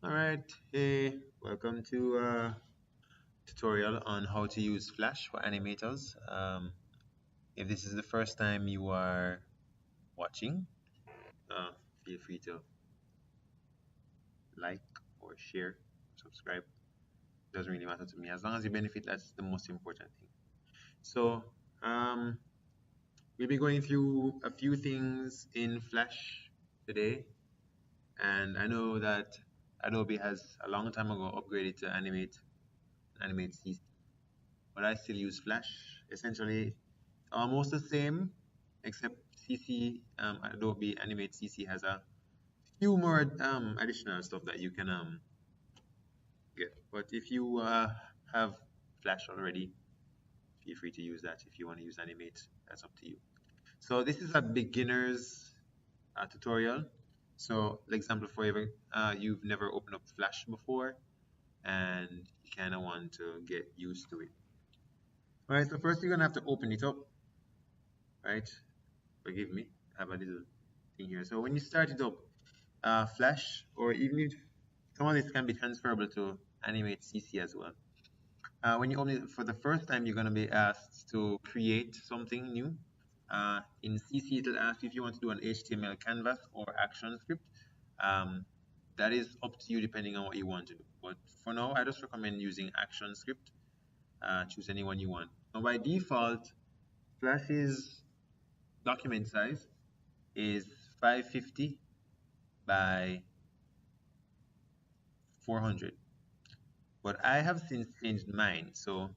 All right, hey, welcome to tutorial on how to use Flash for animators. If this is the first time you are watching, uh, feel free to like or share, subscribe. Doesn't really matter to me. As long as you benefit, that's the most important thing. So, um, we'll be going through a few things in Flash today. And I know that Adobe has a long time ago upgraded to animate CC, but I still use Flash. Essentially, almost the same, except CC, Adobe Animate CC has a few more additional stuff that you can get. But if you have Flash already, feel free to use that. If you want to use Animate, that's up to you. So this is a beginner's tutorial. So, example for you've never opened up Flash before, and you kind of want to get used to it. All right. So first, you're gonna have to open it up. Right. Forgive me. I have a little thing here. So when you start it up, Flash, or even if some of this can be transferable to Animate CC as well. When you open it for the first time, you're going to be asked to create something new. In CC, it'll ask you if you want to do an HTML canvas or action script. That is up to you depending on what you want to do. But for now, I just recommend using action script. Choose any one you want. Now, by default, Flash's document size is 550 by 400. But I have since changed mine. So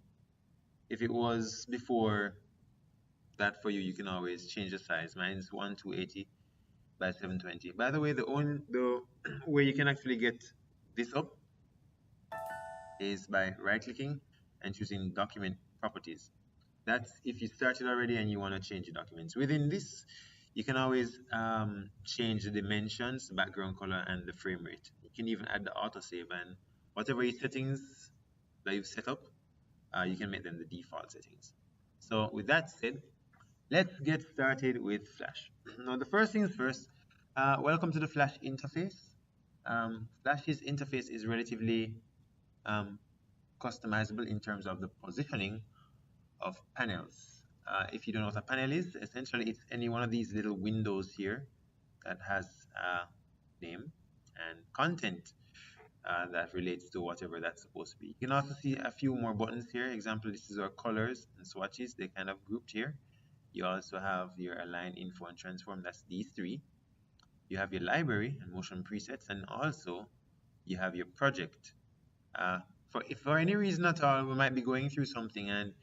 if it was before that for you, you can always change the size. Mine is 1280 by 720. By the way, the way you can actually get this up is by right clicking and choosing document properties. That's if you started already and you want to change the documents. Within this, you can always change the dimensions, the background color, and the frame rate. You can even add the autosave, and whatever your settings that you've set up, you can make them the default settings. So with that said, let's get started with Flash. Now the first things first, welcome to the Flash interface. Flash's interface is relatively customizable in terms of the positioning of panels. If you don't know what a panel is, essentially it's any one of these little windows here that has a name and content that relates to whatever that's supposed to be. You can also see a few more buttons here. Example, this is our colors and swatches. They kind of grouped here. You also have your align, info, and transform. That's these three. You have your library and motion presets, and also you have your project. If for any reason at all we might be going through something and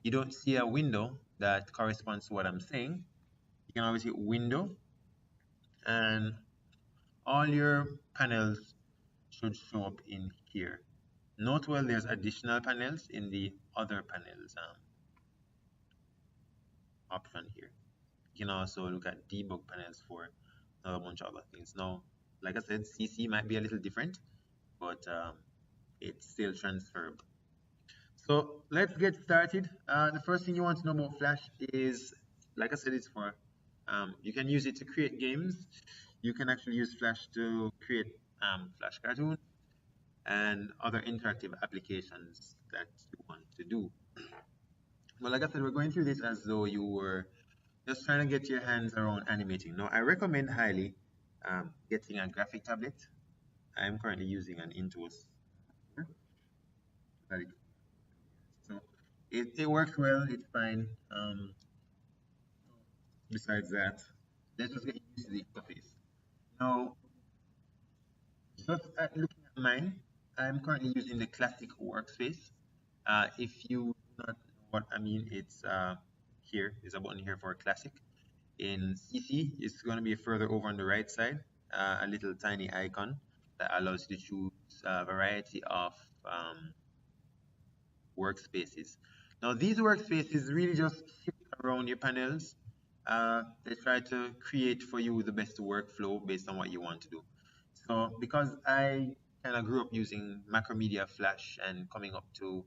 you don't see a window that corresponds to what I'm saying, you can always hit window, and all your panels should show up in here. Note well there's additional panels in the other panels option here. You can also look at debug panels for a bunch of other things. Now, like I said, CC might be a little different, but it's still transferable. So let's get started. The first thing you want to know about Flash is, like I said, it's for you can use it to create games. You can actually use Flash to create Flash cartoons and other interactive applications that you want to do. Well, like I said, we're going through this as though you were just trying to get your hands around animating. Now, I recommend highly getting a graphic tablet. I'm currently using an Intuos. So it works well, it's fine. Besides that, let's just get used to the interface. Now, just looking at mine, I'm currently using the classic workspace. If you do not know what I mean, it's here. There's a button here for classic. In CC, it's going to be further over on the right side, a little tiny icon that allows you to choose a variety of workspaces. Now, these workspaces really just sit around your panels. They try to create for you the best workflow based on what you want to do. So, because I kind of grew up using Macromedia Flash and coming up to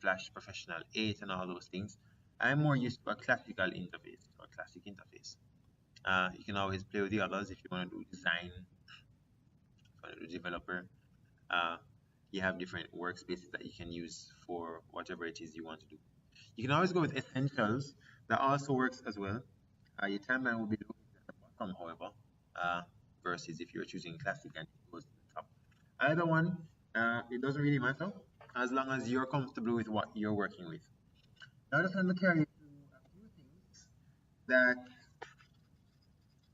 Flash Professional 8 and all those things, I'm more used to a classical interface or classic interface. You can always play with the others if you want to do design. the developer. Uh, you have different workspaces that you can use for whatever it is you want to do. You can always go with essentials. That also works as well. Your timeline will be located at the bottom, however, versus if you're choosing classic and it goes to the top. Either one, it doesn't really matter as long as you're comfortable with what you're working with. Now, I just want to carry you through a few things that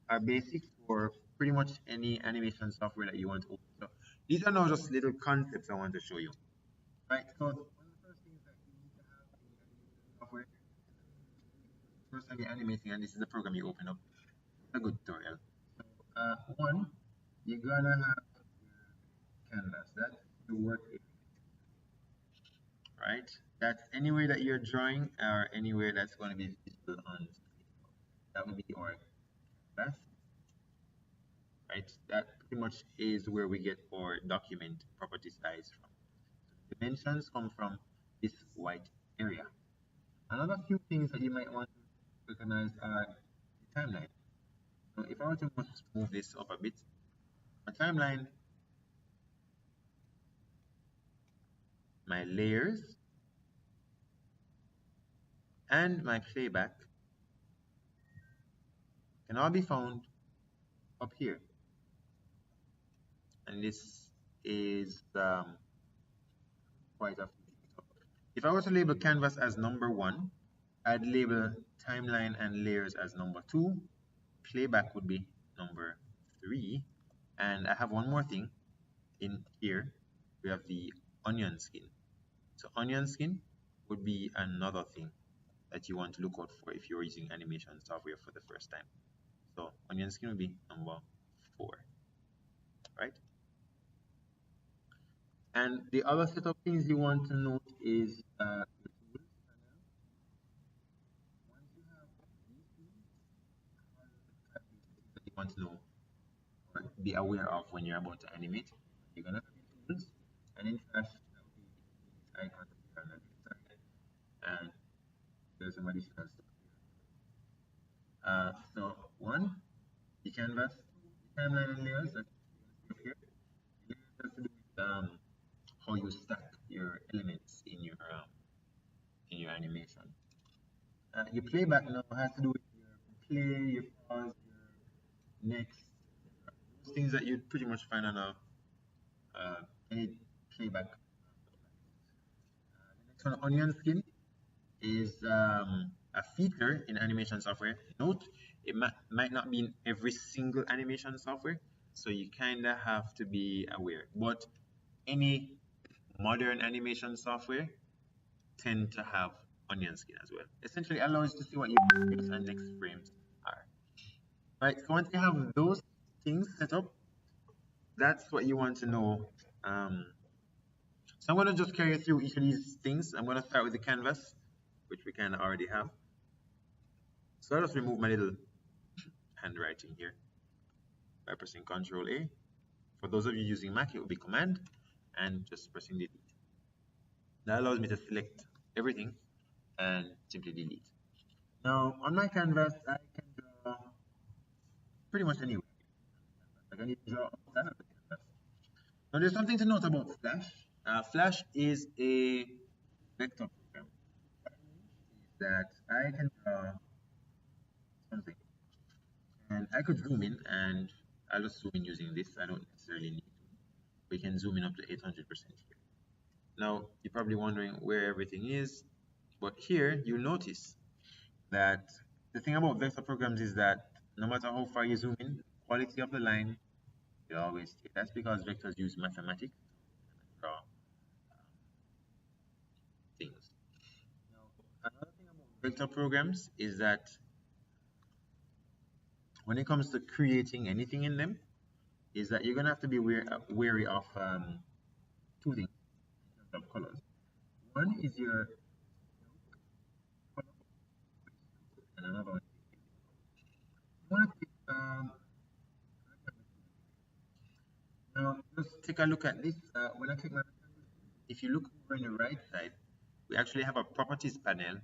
are basic for pretty much any animation software that you want to open. So these are now just little concepts I want to show you. Right, so one of the first things that you need to have in your animation software, first time you're animating, and this is the program you open up, a good tutorial. So one, you're gonna have your canvas. That's the work area, right? That's anywhere that you're drawing or anywhere that's going to be visible on screen. That would be your canvas, right? That pretty much is where we get our document property size from. So the dimensions come from this white area. Another few things that you might want to recognize are the timeline. So if I were to move this up a bit, my timeline, my layers, and my playback can all be found up here. And this is quite a few. So if I were to label canvas as number 1, I'd label timeline and layers as number 2. Playback would be number 3. And I have one more thing in here. We have the onion skin. So onion skin would be another thing that you want to look out for if you're using animation software for the first time. So onion skin will be number 4, right? And the other set of things you want to note is your tools panel. Once you have these tools, that you want to know or be aware of when you're about to animate, you're gonna have your tools, and in trash that will be these icons here on the left side, and there's some additional stuff here. So one, the canvas, the timeline and layers that you see up here. The layers has to do with how you stack your elements in your animation. Your playback now has to do with your play, your pause, your next, those things that you'd pretty much find on any playback. The next one, onion skin, is a feature in animation software. Note, it might not be in every single animation software, so you kind of have to be aware. But any modern animation software tend to have onion skin as well. Essentially allows you to see what your previous and next frames are. Right, so once you have those things set up, that's what you want to know. So I'm going to just carry you through each of these things. I'm going to start with the canvas, which we kind of already have. So I'll just remove my little handwriting here by pressing Ctrl A. For those of you using Mac, it will be Command and just pressing delete. That allows me to select everything and simply delete. Now on my canvas, I can draw pretty much anywhere. I can even draw outside of the canvas. Now there's something to note about Flash. Flash is a vector program. What it means is that I can draw something, and I could zoom in, and I'll just zoom in using this. I don't necessarily need to. We can zoom in up to 800% here. Now you're probably wondering where everything is, but here you'll notice that the thing about vector programs is that no matter how far you zoom in, the quality of the line will always stay. That's because vectors use mathematics to draw things. Now, another thing about vector programs is that when it comes to creating anything in them, is that you're going to have to be wary of two things in terms of colors. One is your color, and another one is you want to pick, now just take a look at this. When I click my rectangle, if you look over on the right side, we actually have a properties panel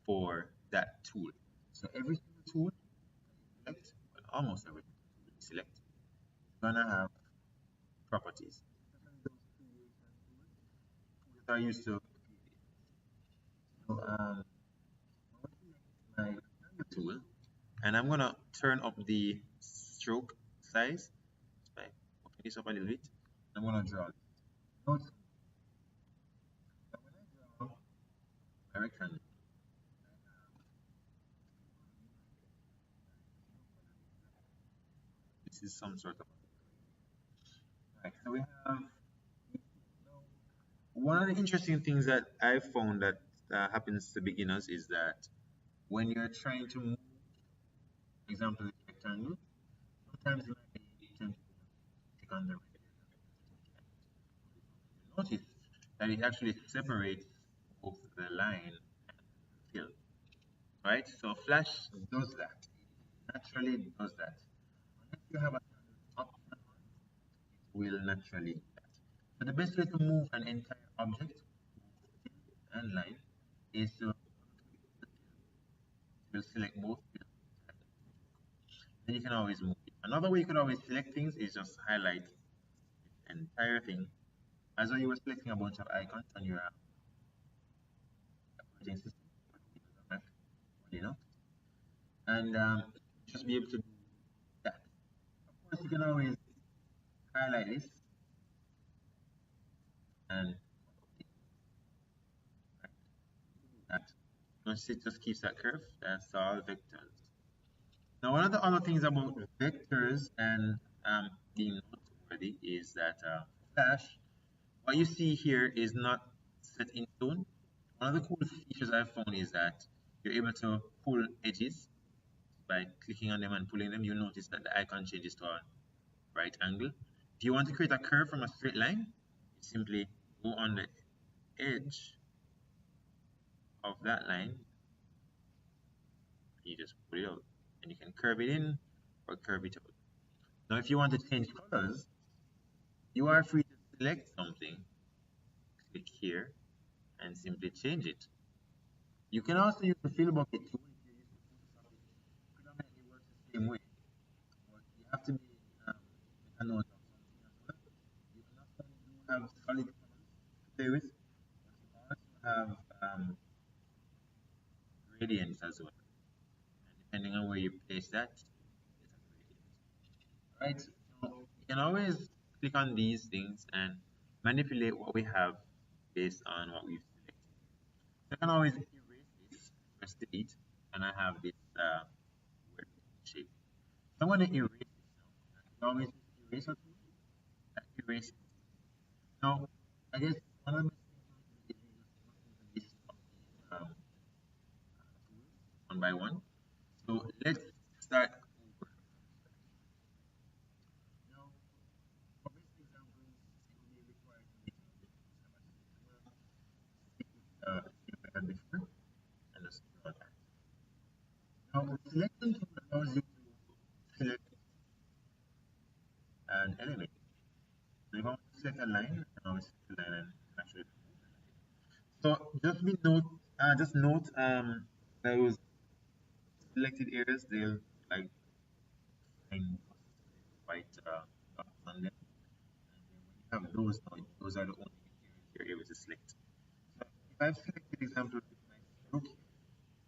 for that tool. So every single tool you select, well, almost every tool you select, is gonna have properties. That are used to. So my tool, and I'm gonna turn up the stroke size by opening this up a little bit. I'm gonna draw. Note that when I draw a rectangle, this is some sort of. Right, so we have one of the interesting things that I found that happens to beginners is that when you're trying to move, for example, the rectangle, sometimes you might be tempted to click on the notice that it actually separates both the line and the fill. Right? So Flash does that. It naturally does that. Unless you have a option, it will naturally do that. So the best way to move an entire object and line is to select both fill. Then you can always move it. Another way you could always select things is just highlight the entire thing as though you were selecting a bunch of icons on your operating system, you know, and just be able to do that. Of course, you can always highlight this and that. Notice it just keeps that curve. That's all vectors. Now, one of the other things about vectors and being noteworthy is that Flash, what you see here is not set in stone. One of the cool features I've found is that you're able to pull edges by clicking on them and pulling them. You'll notice that the icon changes to a right angle. If you want to create a curve from a straight line, you simply go on the edge of that line. You just pull it out, and you can curve it in or curve it out. Now, if you want to change colors, you are free to select something, click here, and simply change it. You can also use the fill bucket tool if you're using Photoshop. It predominantly works the same way, but you have to be a note of something as well. You not only do have solid colors to play with, but you also have gradients as well. And depending on where you place that, it's a gradient. Right? So you can always click on these things and manipulate what we have based on what we've selected. So I can always erase this, press delete, and I have this word shape. So I'm going to erase this now. You always erase a tool that erases. Now, I guess one of the best things to do is you just go through the list of these tools one by one. So let's start over. Now, for basic examples, it will be required to make the same method before and just draw that. Now, the selection tool allows you to select an element. So if I want to select a line, I can always select a line and actually remove the line. So just note those selected areas, they'll like find quite on them. And then when you have those now, those are the only areas you're able to select. So if I've selected example with my stroke here,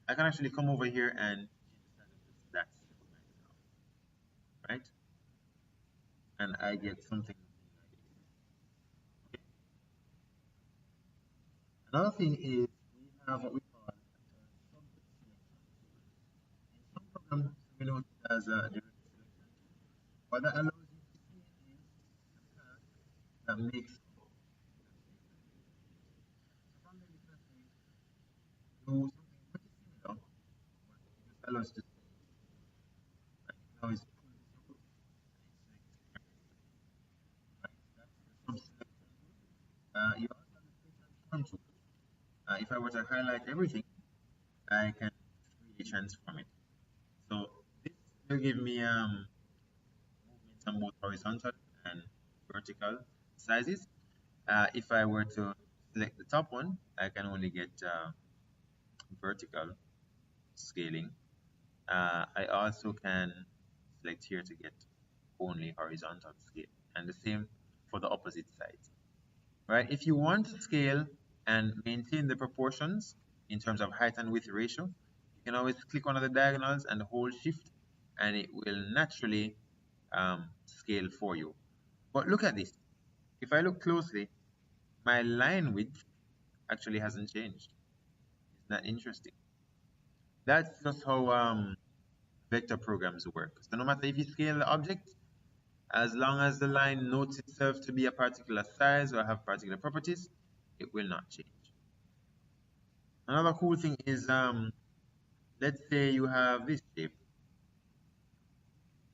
I can actually come over here and change that myself, right? And I get something like this. Okay. Another thing is we have what we call subject selection tool. In some programs, we know it as a direct selection tool, but that allows you to see in the path that makes up that statement. So from there, you can actually do something pretty similar, but it just allows you to see. Right? You can always pull this out and select everything. Right? That's the sub-selection tool. You also have the transform tool. If I were to highlight everything, I can 3D transform it. So this will give me movements on both horizontal and vertical sizes. If I were to select the top one, I can only get vertical scaling. I also can select here to get only horizontal scale, and the same for the opposite side. Right? If you want to scale and maintain the proportions in terms of height and width ratio, you can always click one of the diagonals and hold shift, and it will naturally scale for you. But look at this. If I look closely, my line width actually hasn't changed. Isn't that interesting? That's just how vector programs work. So no matter if you scale the object, as long as the line notes itself to be a particular size or have particular properties, it will not change. Another cool thing is, let's say you have this shape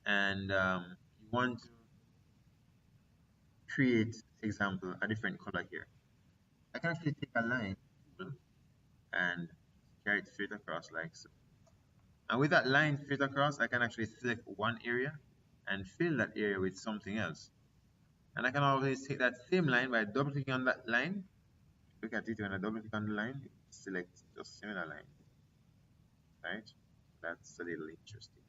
and you want to create, example, a different color here. I can actually take a line tool and carry it straight across like so. And with that line straight across, I can actually select one area and fill that area with something else. And I can always take that same line by double clicking on that line. Look at it when I double click on the line, select just similar line. Right? That's a little interesting.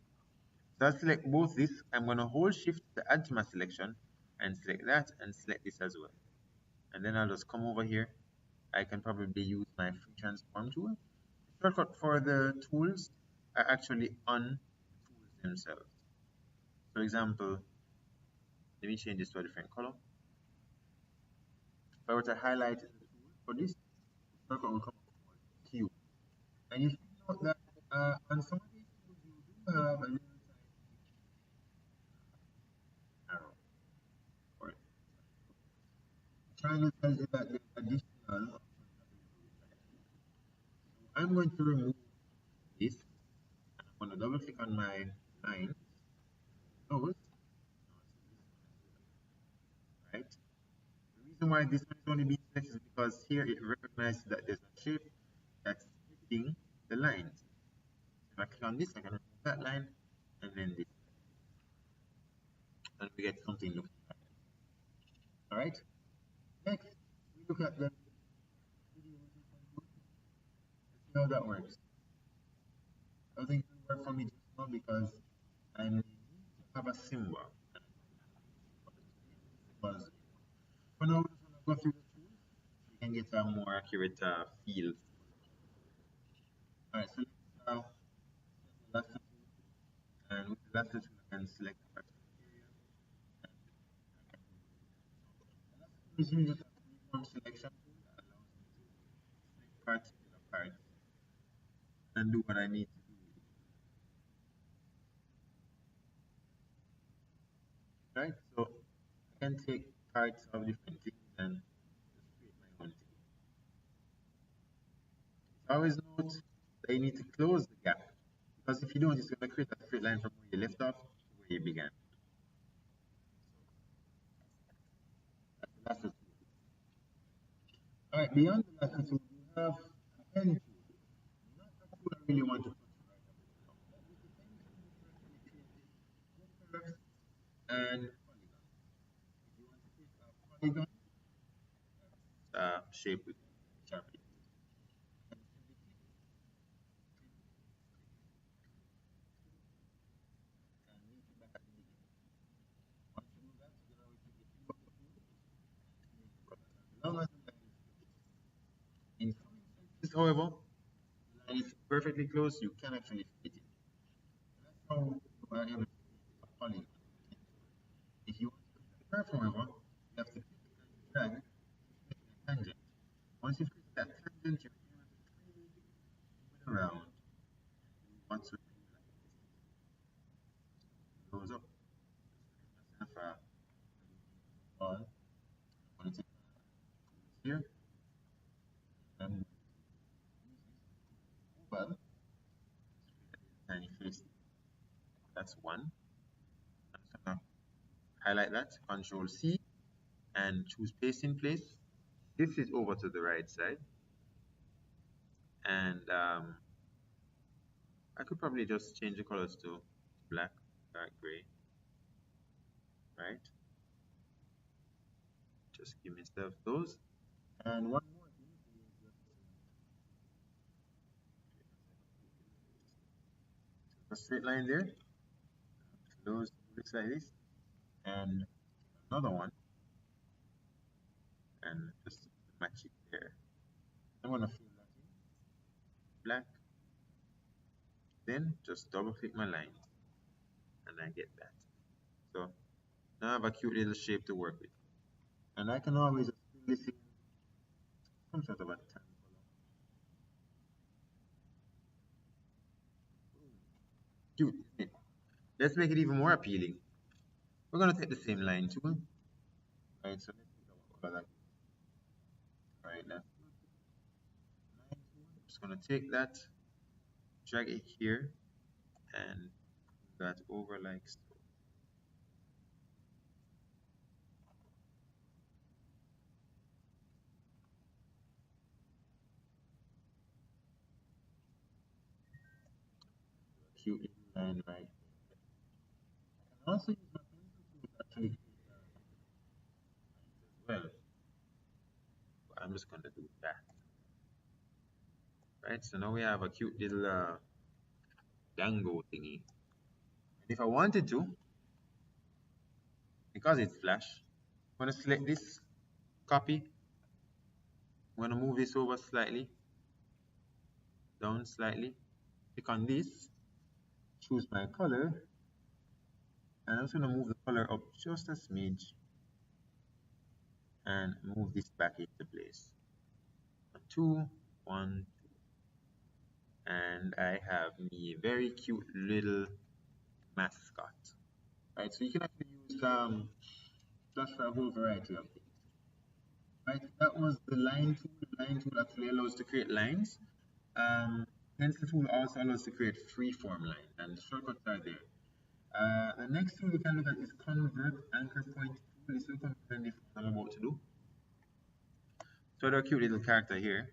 So I'll select both this. I'm going to hold shift to add to my selection and select that and select this as well. And then I'll just come over here. I can probably use my free transform tool. The shortcut for the tools are actually on the tools themselves. For example, let me change this to a different color. If I were to highlight the tool for this, the shortcut will come up with Q. And you should note that on some of these tools you do have a little arrow for it. Trying to tell you that there's additional. So I'm going to remove this. I'm going to double click on my line. Those. Right? The reason why this one is only being selected is because here it recognizes that there's a shape that's splitting the lines. If I click on this, I can remove that line and then this. And we get something looking like that. Alright? Next, we look at the video rotation tool. Let's see how that works. I don't think it will work for me just now because I need to have a symbol. For now, we just want to go through the tools so you can get a more accurate feel. Alright, so let's select the lasso tool, and with the lasso tool, I can select a particular area. And I can move it. The lasso tool is really just a freeform selection tool that allows me to select particular parts and do what I need to do with it. Right? So I can take parts of different things and just create my own thing. Always note that you need to close the gap, because if you don't, it's going to create a straight line from where you left off to where you began. That's the lasso tool. Alright, beyond the lasso tool, we have a pen tool. Not a tool I really want to touch right now. But with the pen tool, you can actually create curves and polygons. If you want to create a polygon, shape with Sharpie. In some instances, however, the line is perfectly close, you can actually fit it. That's how you are able to create a polygon. If you want to create a curve, however, you have to click and drag to make a tangent. Once you've created that tangent, you're able to freely move it around and do whatsoever you like. Goes up. Just myself a ball. I'm going to take here and well, tiny face. That's one. I'm just gonna highlight that, Control C, and choose paste in place. This is over to the right side, and I could probably just change the colors to black, dark gray, right? Just give myself those. And one more thing is a straight line there. Those looks like this, and another one. and just match it there. I'm going to fill that in black, then just double click my line and I get that. So now I have a cute little shape to work with. And I can always just fill this in some sort of a tan color. Cute, isn't it? Let's make it even more appealing. We're going to take the same line tool. Right, so let's pick our color like this. Right, that's good. I'm just going to take that, drag it here, and that over like so. Cute little line right there. I can also use my pencil tool to actually create lines as well. But I'm just going to do that. Right, so now we have a cute little dango thingy. And if I wanted to, because it's flash, I'm going to select this, copy. I'm going to move this over slightly, down slightly. Click on this, choose my color, and I'm just going to move the color up just a smidge and move this back into place. 2, 1, 2. And I have me very cute little mascot. Right, so you can actually use Flash for a whole variety of things. Right, that was the line tool. The line tool actually allows to create lines. Pencil tool also allows to create free-form line, and the shortcuts are there. The next tool we can look at is convert anchor point tool. This will come in the I'm about to do. So the cute little character here.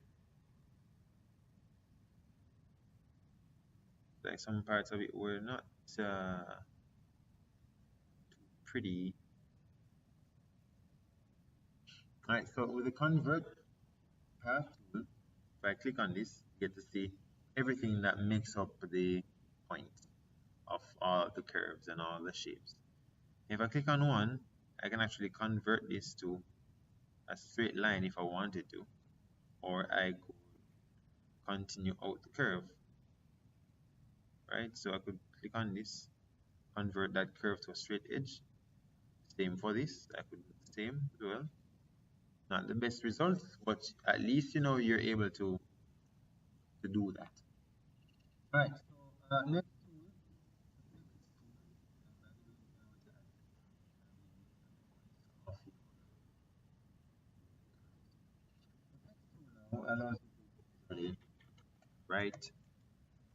Like some parts of it were not too pretty. Alright, so with the convert path tool, if I click on this, you get to see everything that makes up the point of all the curves and all the shapes. If I click on one, I can actually convert this to a straight line if I wanted to, or I could continue out the curve. Right, so I could click on this, convert that curve to a straight edge. Same for this, I could do the same as well. Not the best results, but at least you know you're able to do that. Right, so next tool, now allows you to write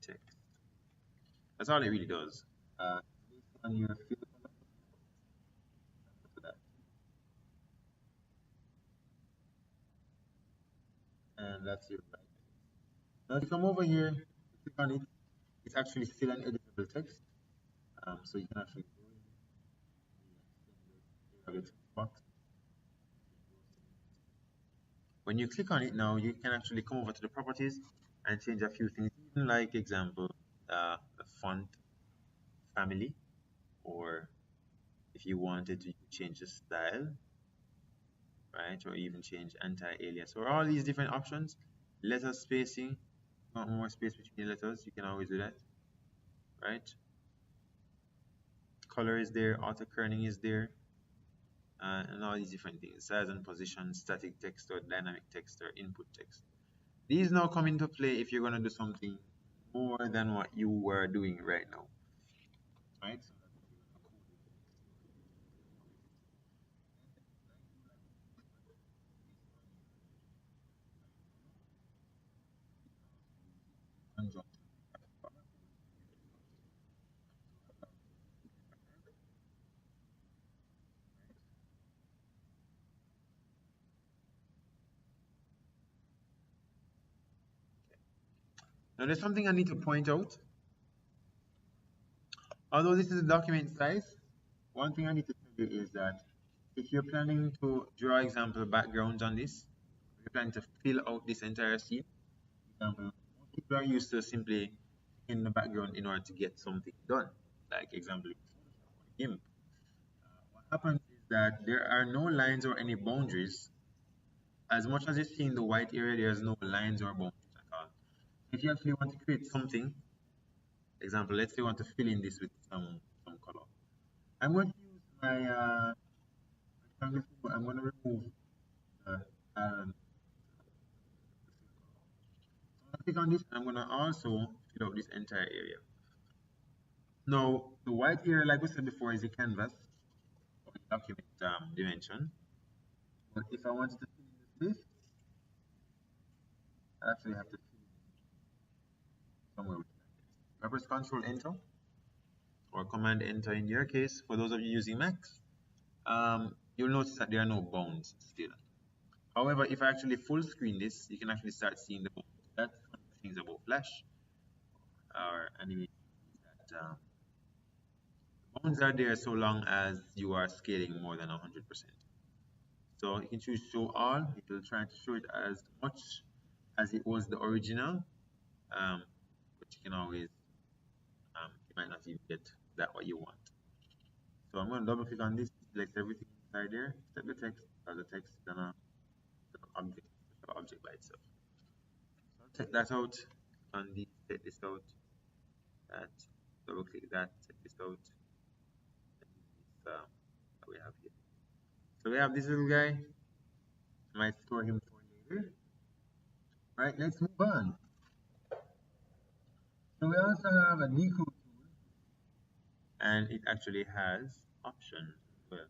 text. That's all it really does. Based on your field color, that. And that's your right. Now if you come over here, click on it, it's actually still an editable text. So you can actually go in the text box. When you click on it now, you can actually come over to the properties and change a few things, even like example, the font family, or if you wanted to change the style, right, or even change anti-alias, or all these different options. Letter spacing, want more space between the letters, you can always do that, right? Color is there, auto kerning is there, and all these different things, size and position, static text or dynamic text or input text. These now come into play if you're going to do something more than what you were doing right now, right? Now there's something I need to point out. Although this is a document size, one thing I need to tell you is that if you're planning to draw example backgrounds on this, you're planning to fill out this entire scene, example, most people are used to simply in the background in order to get something done, like example GIMP. What happens is that there are no lines or any boundaries as much as you see in the white area, there's no lines or boundaries at all. If you actually want to create something, example, let's say you want to fill in this with some color. I'm going to use my rectangle tool. I'm going to remove uh, um, so I'm going to click on this. I'm going to also fill out this entire area. Now, the white area, like we said before, is the canvas or the document dimension. But if I wanted to fill in this, I actually have to fill in somewhere with that. I press Control Enter or Command Enter in your case. For those of you using Macs, you'll notice that there are no bounds still. However, if I actually full screen this, you can actually start seeing the bounds. That's one of the things about Flash or animation that bounds are there so long as you are scaling more than 100%. So you can choose show all. It will try to show it as much as it was the original, but you can always, you might not even get that what you want. So I'm going to double click on this, select everything inside there, except the text, because the text is an object by itself. So I'll take that out, on this, take this out, that, double click that, take this out, and this that we have here. So we have this little guy. I might store him for later. Right, let's move on. So we also have a decode tool, and it actually has options as well.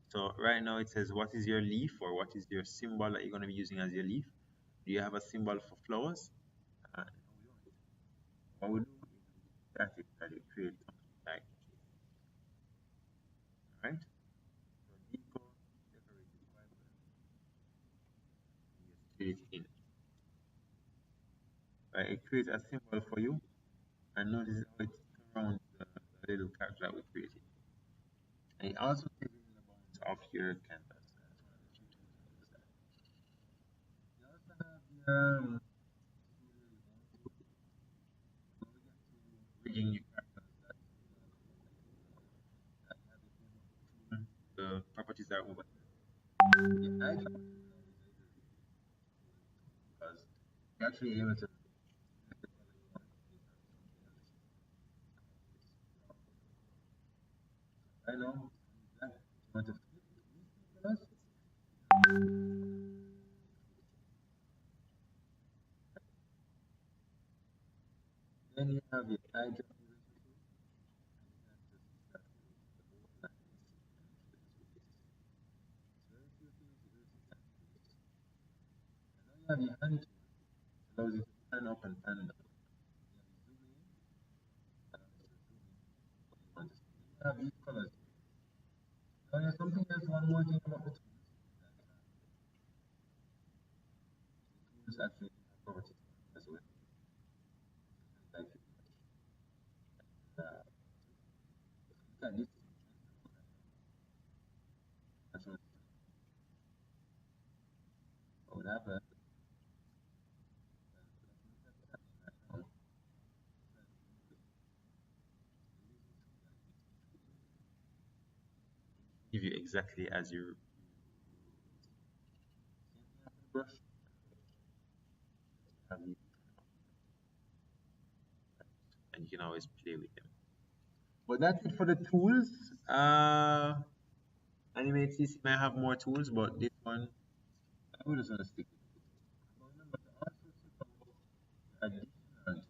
So right now it says what is your leaf, or what is your symbol that you're going to be using as your leaf. Do you have a symbol for flowers? No, we don't. What we do is static that it creates something like this. Alright? So decode decorated quite well. You just fill it in. Right? It creates a symbol for you, and notice how it surrounds the little character that we created. And it also fills in the bounds of your canvas. That's one of the few tools that does that. You also have the rigging your characters. The properties are over here. The eye chart because you're actually able to I know that you want to flip these colors. Then you have your eye drop and now you have your hand tool, allows you to pan up and pan down. You have these colors. Now there's something else, one more thing about the tools. The tools actually have properties as well. Like look at this. That's what would happen. Give you exactly as you brush. And you can always play with them. But that's it for the tools. Animate CC might have more tools, but this one I would just want to stick with it. But remember to also check out additional tools.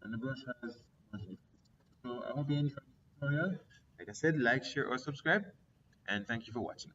And the brush has a bunch of different. So I hope you enjoyed this tutorial. Like I said, like, share, or subscribe. And thank you for watching.